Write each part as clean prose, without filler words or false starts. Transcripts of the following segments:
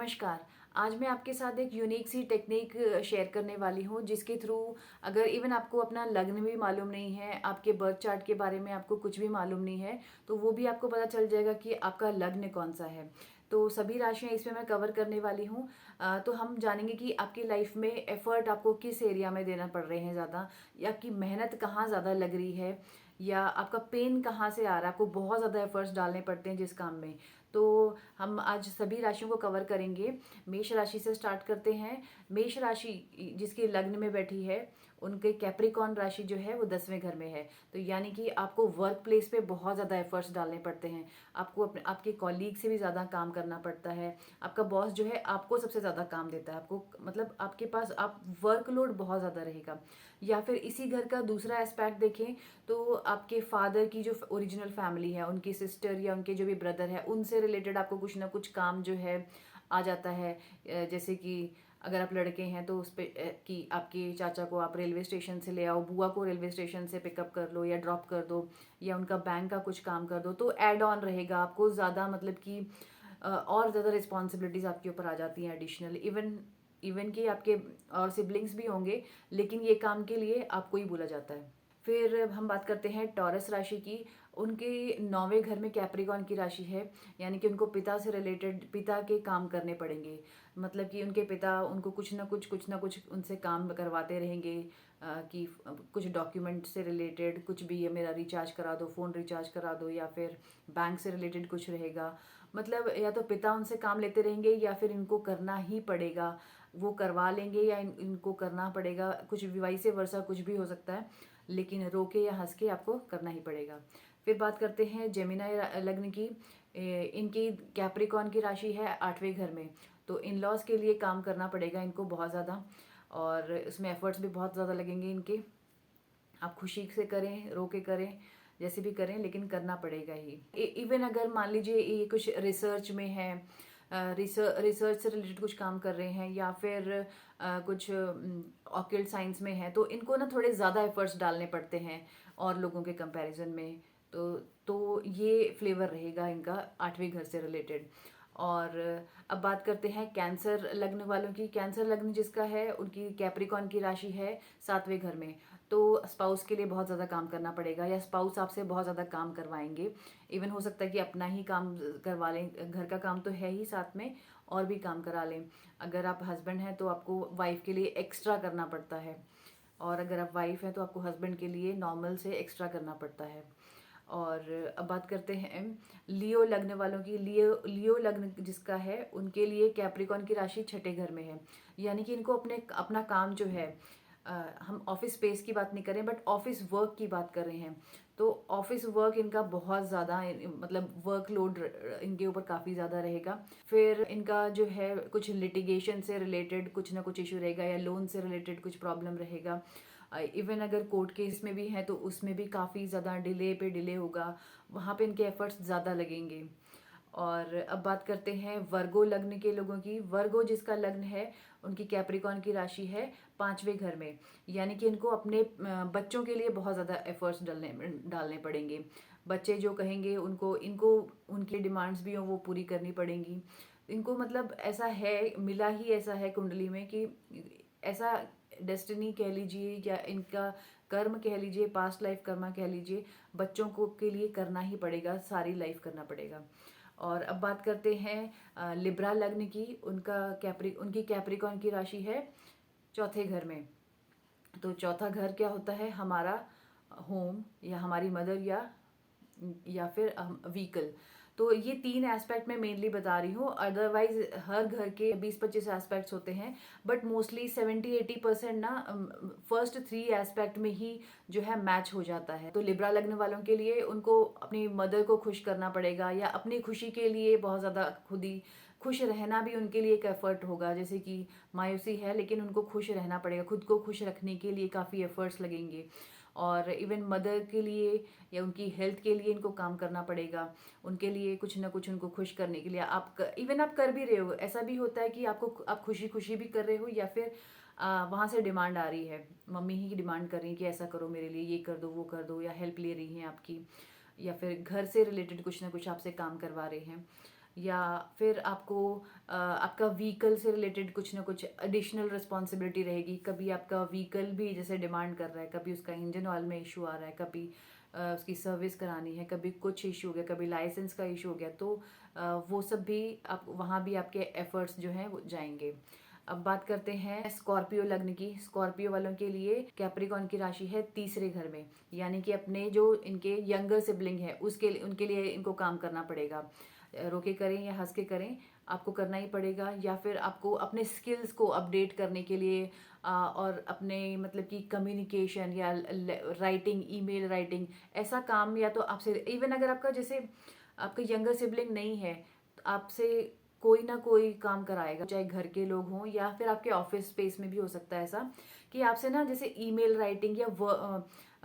नमस्कार। आज मैं आपके साथ एक यूनिक सी टेक्निक शेयर करने वाली हूँ जिसके थ्रू अगर इवन आपको अपना लग्न भी मालूम नहीं है, आपके बर्थ चार्ट के बारे में आपको कुछ भी मालूम नहीं है, तो वो भी आपको पता चल जाएगा कि आपका लग्न कौन-सा है। तो सभी राशियाँ इसमें मैं कवर करने वाली हूँ। तो हम जानेंगे कि आपकी लाइफ में एफर्ट आपको किस एरिया में देना पड़ रहे हैं ज़्यादा, या आपकी मेहनत कहाँ ज़्यादा लग रही है, या आपका पेन कहाँ से आ रहा है, आपको बहुत ज़्यादा एफर्ट्स डालने पड़ते हैं जिस काम में। तो हम आज सभी राशियों को कवर करेंगे। मेष राशि से स्टार्ट करते हैं। मेष राशि जिसके लग्न में बैठी है, उनके कैप्रिकॉर्न राशि जो है वो 10वें घर में है। तो यानी कि आपको वर्क प्लेस पे बहुत ज़्यादा एफर्ट्स डालने पड़ते हैं। आपको अपने आपके कॉलीग से भी ज़्यादा काम करना पड़ता है। आपका बॉस जो है आपको सबसे ज़्यादा काम देता है। आपको मतलब आपके पास आप वर्कलोड बहुत ज़्यादा रहेगा। या फिर इसी घर का दूसरा एस्पेक्ट देखें तो आपके फादर की जो ओरिजिनल फैमिली है, उनकी सिस्टर या उनके जो भी ब्रदर है, उनसे रिलेटेड आपको कुछ ना कुछ काम जो है आ जाता है। जैसे कि अगर आप लड़के हैं तो उस पे कि आपके चाचा को आप रेलवे स्टेशन से ले आओ, बुआ को रेलवे स्टेशन से पिकअप कर लो या ड्रॉप कर दो, या उनका बैंक का कुछ काम कर दो, तो ऐड ऑन रहेगा आपको ज़्यादा, मतलब कि और ज़्यादा रिस्पॉन्सिबिलिटीज़ आपके ऊपर आ जाती हैं एडिशनल। इवन इवन कि आपके और सिबलिंग्स भी होंगे, लेकिन ये काम के लिए आपको ही बोला जाता है। फिर अब हम बात करते हैं टॉरस राशि की। उनके 9वें घर में कैप्रिकॉर्न की राशि है, यानी कि उनको पिता से रिलेटेड पिता के काम करने पड़ेंगे। मतलब कि उनके पिता उनको कुछ ना कुछ उनसे काम करवाते रहेंगे। कि कुछ डॉक्यूमेंट से रिलेटेड कुछ भी, ये मेरा रिचार्ज करा दो, फ़ोन रिचार्ज करा दो, या फिर बैंक से रिलेटेड कुछ रहेगा। मतलब या तो पिता उनसे काम लेते रहेंगे या फिर इनको करना ही पड़ेगा। वो करवा लेंगे या इनको करना पड़ेगा, कुछ भी वाइस वर्सा कुछ भी हो सकता है, लेकिन रो के या हंस के आपको करना ही पड़ेगा। फिर बात करते हैं जेमिनाई लग्न की। इनकी कैप्रिकॉर्न की राशि है 8वें घर में। तो इन लॉज के लिए काम करना पड़ेगा इनको बहुत ज़्यादा, और इसमें एफर्ट्स भी बहुत ज़्यादा लगेंगे इनके। आप खुशी से करें, रो के करें, जैसे भी करें, लेकिन करना पड़ेगा ही। इवन अगर मान लीजिए ये कुछ रिसर्च में है, रिसर्च से रिलेटेड कुछ काम कर रहे हैं, या फिर कुछ ऑक्यूल्ट साइंस में है, तो इनको ना थोड़े ज़्यादा एफर्ट्स डालने पड़ते हैं और लोगों के कंपैरिजन में। तो ये फ्लेवर रहेगा इनका 8वें घर से रिलेटेड। और अब बात करते हैं कैंसर लग्न वालों की। कैंसर लग्न जिसका है, उनकी कैप्रिकॉर्न की राशि है 7वें घर में। तो स्पाउस के लिए बहुत ज़्यादा काम करना पड़ेगा, या स्पाउस आपसे बहुत ज़्यादा काम करवाएंगे। इवन हो सकता है कि अपना ही काम करवा लें, घर का काम तो है ही, साथ में और भी काम करा लें। अगर आप हस्बैंड हैं तो आपको वाइफ के लिए एक्स्ट्रा करना पड़ता है, और अगर आप वाइफ हैं तो आपको हस्बैंड के लिए नॉर्मल से एक्स्ट्रा करना पड़ता है। और अब बात करते हैं लियो लग्न वालों की। लियो लग्न जिसका है, उनके लिए कैप्रिकॉर्न की राशि 6ठे घर में है। यानी कि इनको अपना काम जो है, हम ऑफिस स्पेस की बात नहीं करें, बट ऑफिस वर्क की बात कर रहे हैं। तो ऑफिस वर्क इनका बहुत ज़्यादा, मतलब वर्कलोड इनके ऊपर काफ़ी ज़्यादा रहेगा। फिर इनका जो है कुछ लिटिगेशन से रिलेटेड कुछ ना कुछ इशू रहेगा, या लोन से रिलेटेड कुछ प्रॉब्लम रहेगा। इवन अगर कोर्ट केस में भी है तो उसमें भी काफ़ी ज़्यादा डिले पे डिले होगा, वहाँ पे इनके एफर्ट्स ज़्यादा लगेंगे। और अब बात करते हैं वर्गो लग्न के लोगों की। वर्गो जिसका लग्न है, उनकी कैप्रिकॉर्न की राशि है 5वें घर में। यानी कि इनको अपने बच्चों के लिए बहुत ज़्यादा एफर्ट्स डालने पड़ेंगे। बच्चे जो कहेंगे उनको इनको उनकी डिमांड्स भी हों वो पूरी करनी पड़ेंगी इनको। मतलब ऐसा है, मिला ही ऐसा है कुंडली में कि ऐसा डेस्टिनी कह लीजिए, या इनका कर्म कह लीजिए, पास्ट लाइफ कर्मा कह लीजिए, बच्चों को के लिए करना ही पड़ेगा, सारी लाइफ करना पड़ेगा। और अब बात करते हैं लिब्रा लग्न की। उनकी कैप्रिकॉर्न की राशि है 4थे घर में। तो चौथा घर क्या होता है, हमारा होम, या हमारी मदर, या फिर व्हीकल। तो ये 3 एस्पेक्ट मैं मेनली बता रही हूँ। अदरवाइज हर घर के 20-25 एस्पेक्ट्स होते हैं, बट मोस्टली 70-80% ना फर्स्ट 3 एस्पेक्ट में ही जो है मैच हो जाता है। तो लिब्रा लग्न वालों के लिए उनको अपनी मदर को खुश करना पड़ेगा, या अपनी खुशी के लिए बहुत ज़्यादा खुद ही खुश रहना भी उनके लिए एक एफर्ट होगा। जैसे कि मायूसी है, लेकिन उनको खुश रहना पड़ेगा, खुद को खुश रखने के लिए काफ़ी एफर्ट्स लगेंगे। और इवन मदर के लिए या उनकी हेल्थ के लिए इनको काम करना पड़ेगा। उनके लिए कुछ ना कुछ उनको खुश करने के लिए इवन आप कर भी रहे हो। ऐसा भी होता है कि आप खुशी खुशी भी कर रहे हो, या फिर वहाँ से डिमांड आ रही है, मम्मी ही डिमांड कर रही है कि ऐसा करो मेरे लिए, ये कर दो वो कर दो, या हेल्प ले रही हैं आपकी, या फिर घर से रिलेटेड कुछ ना कुछ आपसे काम करवा रहे हैं। या फिर आपको आपका व्हीकल से रिलेटेड कुछ ना कुछ एडिशनल रिस्पॉन्सिबिलिटी रहेगी। कभी आपका व्हीकल भी जैसे डिमांड कर रहा है, कभी उसका इंजन ऑयल में इशू आ रहा है, कभी उसकी सर्विस करानी है, कभी कुछ इशू हो गया, कभी लाइसेंस का इशू हो गया, तो वो सब भी आप वहाँ भी आपके एफर्ट्स जो हैं वो जाएंगे। अब बात करते हैं स्कॉर्पियो लग्न की। स्कॉर्पियो वालों के लिए कैप्रिकॉन की राशि है तीसरे घर में, यानी कि अपने जो इनके यंगर सिबलिंग है उसके उनके लिए इनको काम करना पड़ेगा। रोके करें या हंस के करें, आपको करना ही पड़ेगा। या फिर आपको अपने स्किल्स को अपडेट करने के लिए और अपने मतलब कि कम्युनिकेशन या राइटिंग, ईमेल राइटिंग, ऐसा काम या तो आपसे इवन अगर आपका जैसे आपका यंगर सिबलिंग नहीं है तो आपसे कोई ना कोई काम कराएगा, चाहे घर के लोग हों या फिर आपके ऑफिस स्पेस में भी हो सकता है ऐसा कि आपसे ना जैसे ईमेल राइटिंग या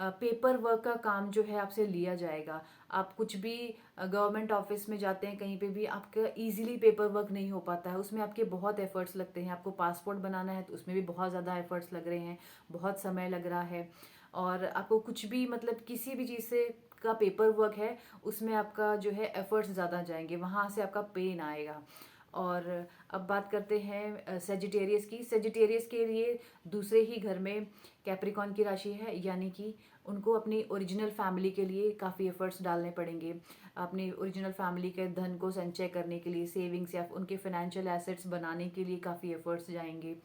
पेपर वर्क का काम जो है आपसे लिया जाएगा। आप कुछ भी गवर्नमेंट ऑफिस में जाते हैं, कहीं पे भी आपका इजीली पेपर वर्क नहीं हो पाता है, उसमें आपके बहुत एफर्ट्स लगते हैं। आपको पासपोर्ट बनाना है तो उसमें भी बहुत ज़्यादा एफर्ट्स लग रहे हैं, बहुत समय लग रहा है। और आपको कुछ भी मतलब किसी भी चीज़ से का पेपर वर्क है उसमें आपका जो है एफर्ट्स ज़्यादा जाएंगे, वहाँ से आपका पेन आएगा। और अब बात करते हैं सेजिटेरियस की। सेजिटेरियस के लिए दूसरे ही घर में कैप्रिकॉन की राशि है, यानी कि उनको अपनी ओरिजिनल फैमिली के लिए काफ़ी एफर्ट्स डालने पड़ेंगे। अपनी ओरिजिनल फैमिली के धन को संचय करने के लिए, सेविंग्स या उनके फाइनेंशियल एसेट्स बनाने के लिए काफ़ी एफर्ट्स जाएंगे।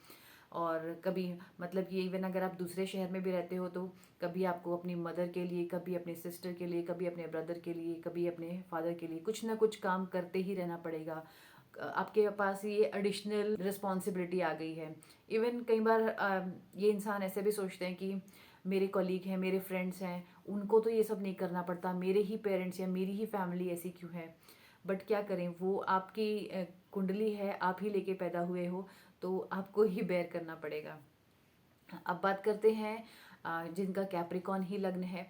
और कभी मतलब कि इवन अगर आप दूसरे शहर में भी रहते हो तो कभी आपको अपनी मदर के लिए, कभी अपने सिस्टर के लिए, कभी अपने ब्रदर के लिए, कभी अपने फादर के लिए कुछ ना कुछ काम करते ही रहना पड़ेगा। आपके पास ये एडिशनल रिस्पॉन्सिबिलिटी आ गई है। इवन कई बार ये इंसान ऐसे भी सोचते हैं कि मेरे कॉलीग हैं, मेरे फ्रेंड्स हैं, उनको तो ये सब नहीं करना पड़ता, मेरे ही पेरेंट्स या मेरी ही फैमिली ऐसी क्यों है। बट क्या करें, वो आपकी कुंडली है, आप ही लेके पैदा हुए हो, तो आपको ही बेयर करना पड़ेगा। अब बात करते हैं जिनका कैप्रिकॉन ही लग्न है।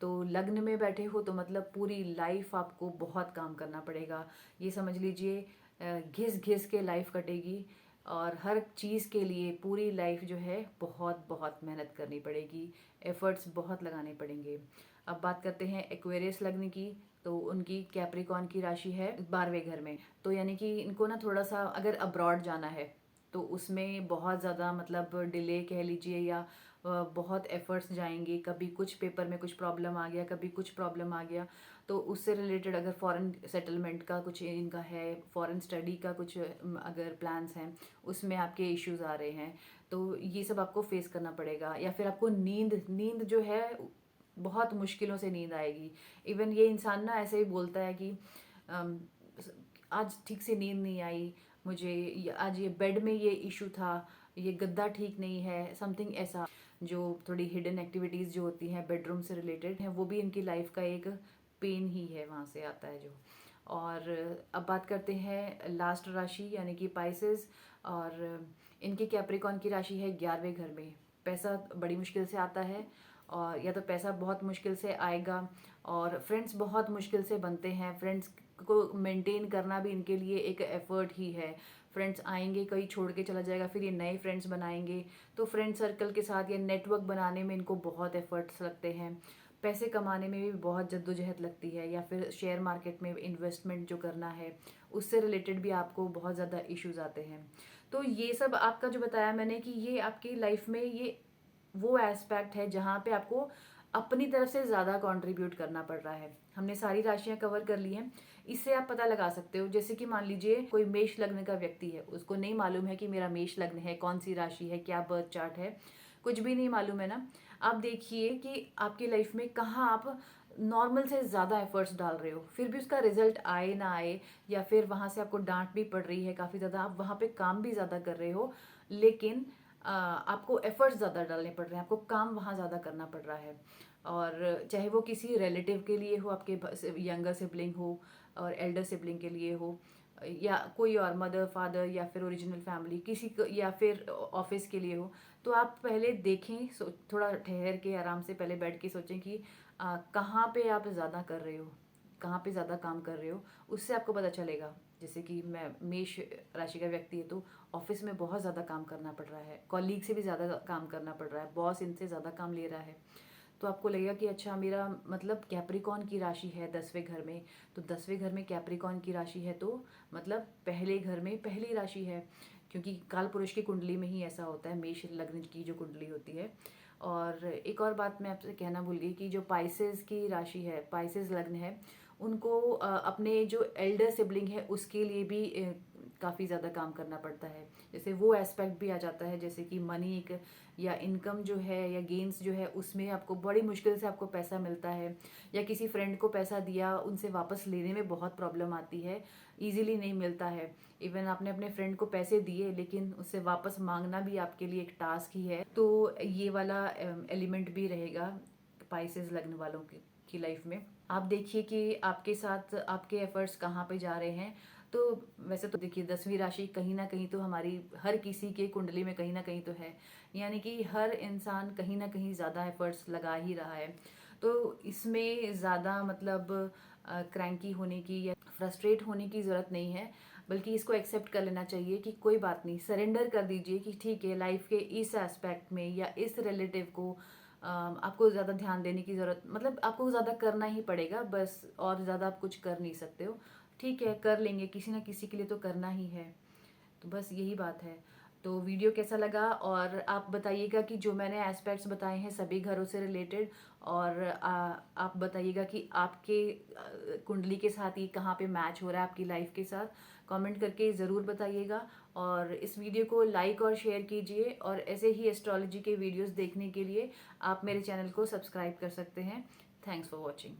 तो लग्न में बैठे हो तो मतलब पूरी लाइफ आपको बहुत काम करना पड़ेगा। ये समझ लीजिए घिस घिस के लाइफ कटेगी और हर चीज़ के लिए पूरी लाइफ जो है बहुत बहुत मेहनत करनी पड़ेगी, एफर्ट्स बहुत लगाने पड़ेंगे। अब बात करते हैं एक्वेरियस लग्न की। तो उनकी कैप्रिकॉन की राशि है 12वें घर में। तो यानी कि इनको ना थोड़ा सा अगर अब्रॉड जाना है तो उसमें बहुत ज़्यादा मतलब डिले कह लीजिए या बहुत एफर्ट्स जाएंगे। कभी कुछ पेपर में कुछ प्रॉब्लम आ गया, कभी कुछ प्रॉब्लम आ गया, तो उससे रिलेटेड अगर फॉरेन सेटलमेंट का कुछ इनका है, फॉरेन स्टडी का कुछ अगर प्लान्स हैं उसमें आपके इश्यूज आ रहे हैं, तो ये सब आपको फेस करना पड़ेगा। या फिर आपको नींद नींद जो है बहुत मुश्किलों से नींद आएगी। इवन ये इंसान ना ऐसे ही बोलता है कि अम, आज ठीक से नींद नहीं आई मुझे, आज ये बेड में ये इशू था, ये गद्दा ठीक नहीं है, समथिंग ऐसा। जो थोड़ी हिडन एक्टिविटीज़ जो होती हैं बेडरूम से रिलेटेड हैं वो भी इनकी लाइफ का एक पेन ही है, वहाँ से आता है जो। और अब बात करते हैं लास्ट राशि यानी कि पाइसेस। और इनके कैप्रिकॉन की राशि है 11वें घर में। पैसा बड़ी मुश्किल से आता है, और या तो पैसा बहुत मुश्किल से आएगा, और फ्रेंड्स बहुत मुश्किल से बनते हैं। फ्रेंड्स को मेंटेन करना भी इनके लिए एक एफर्ट ही है। फ्रेंड्स आएंगे, कोई छोड़ के चला जाएगा, फिर ये नए फ्रेंड्स बनाएंगे, तो फ्रेंड सर्कल के साथ ये नेटवर्क बनाने में इनको बहुत एफर्ट्स लगते हैं। पैसे कमाने में भी बहुत जद्दोजहद लगती है, या फिर शेयर मार्केट में इन्वेस्टमेंट जो करना है उससे रिलेटेड भी आपको बहुत ज़्यादा इश्यूज आते हैं। तो ये सब आपका जो बताया मैंने कि ये आपकी लाइफ में ये वो एस्पेक्ट है जहाँ पे आपको अपनी तरफ से ज़्यादा कंट्रीब्यूट करना पड़ रहा है। हमने सारी राशियां कवर कर ली हैं। इससे आप पता लगा सकते हो, जैसे कि मान लीजिए कोई मेष लग्न का व्यक्ति है, उसको नहीं मालूम है कि मेरा मेष लग्न है, कौन सी राशि है, क्या बर्थ चार्ट है, कुछ भी नहीं मालूम है ना। आप देखिए कि आपकी लाइफ में कहाँ आप नॉर्मल से ज़्यादा एफर्ट्स डाल रहे हो, फिर भी उसका रिजल्ट आए ना आए, या फिर वहाँ से आपको डांट भी पड़ रही है काफ़ी ज़्यादा, आप वहाँ पे काम भी ज़्यादा कर रहे हो, लेकिन आपको एफर्ट्स ज़्यादा डालने पड़ रहे हैं, आपको काम वहाँ ज़्यादा करना पड़ रहा है। और चाहे वो किसी रिलेटिव के लिए हो, आपके यंगर सिबलिंग हो और एल्डर सिबलिंग के लिए हो, या कोई और मदर फादर या फिर ओरिजिनल फैमिली किसी को, या फिर ऑफिस के लिए हो, तो आप पहले देखें, थोड़ा ठहर के आराम से पहले बैठ के सोचें कि कहाँ पे आप ज़्यादा कर रहे हो, कहाँ पे ज़्यादा काम कर रहे हो, उससे आपको पता चलेगा। जैसे कि मैं मेष राशि का व्यक्ति है तो ऑफिस में बहुत ज़्यादा काम करना पड़ रहा है, कॉलीग से भी ज़्यादा काम करना पड़ रहा है, बॉस इनसे ज़्यादा काम ले रहा है, तो आपको लगेगा कि अच्छा मेरा मतलब कैप्रिकॉन की राशि है 10वें घर में, तो 10वें घर में कैप्रिकॉन की राशि है तो मतलब पहले घर में पहली राशि है, क्योंकि काल पुरुष की कुंडली में ही ऐसा होता है, मेष लग्न की जो कुंडली होती है। और एक और बात मैं आपसे कहना भूल गई कि जो पाइसेस की राशि है, पाइसेस लग्न है, उनको अपने जो एल्डर सिबलिंग है उसके लिए भी काफ़ी ज़्यादा काम करना पड़ता है। जैसे वो एस्पेक्ट भी आ जाता है, जैसे कि मनी एक या इनकम जो है या गेन्स जो है उसमें आपको बड़ी मुश्किल से आपको पैसा मिलता है, या किसी फ्रेंड को पैसा दिया उनसे वापस लेने में बहुत प्रॉब्लम आती है, इजीली नहीं मिलता है। इवन आपने अपने फ्रेंड को पैसे दिए लेकिन उससे वापस मांगना भी आपके लिए एक टास्क ही है। तो ये वाला एलिमेंट भी रहेगा पाइसेस लगने वालों की लाइफ में। आप देखिए कि आपके साथ आपके एफर्ट्स कहाँ पे जा रहे हैं। तो वैसे तो देखिए 10वीं राशि कहीं ना कहीं तो हमारी हर किसी के कुंडली में कहीं ना कहीं तो है, यानी कि हर इंसान कहीं ना कहीं ज़्यादा एफर्ट्स लगा ही रहा है। तो इसमें ज़्यादा मतलब क्रैंकी होने की या फ्रस्ट्रेट होने की ज़रूरत नहीं है, बल्कि इसको एक्सेप्ट कर लेना चाहिए कि कोई बात नहीं, सरेंडर कर दीजिए कि ठीक है, लाइफ के इस एस्पेक्ट में या इस रिलेटिव को आपको ज़्यादा ध्यान देने की ज़रूरत, मतलब आपको ज़्यादा करना ही पड़ेगा बस, और ज़्यादा आप कुछ कर नहीं सकते हो। ठीक है, कर लेंगे, किसी ना किसी के लिए तो करना ही है। तो बस यही बात है। तो वीडियो कैसा लगा, और आप बताइएगा कि जो मैंने एस्पेक्ट्स बताए हैं सभी घरों से रिलेटेड, और आप बताइएगा कि आपके कुंडली के साथ ये कहाँ पे मैच हो रहा है आपकी लाइफ के साथ। कमेंट करके ज़रूर बताइएगा, और इस वीडियो को लाइक और शेयर कीजिए, और ऐसे ही एस्ट्रोलॉजी के वीडियोस देखने के लिए आप मेरे चैनल को सब्सक्राइब कर सकते हैं। Thanks for watching.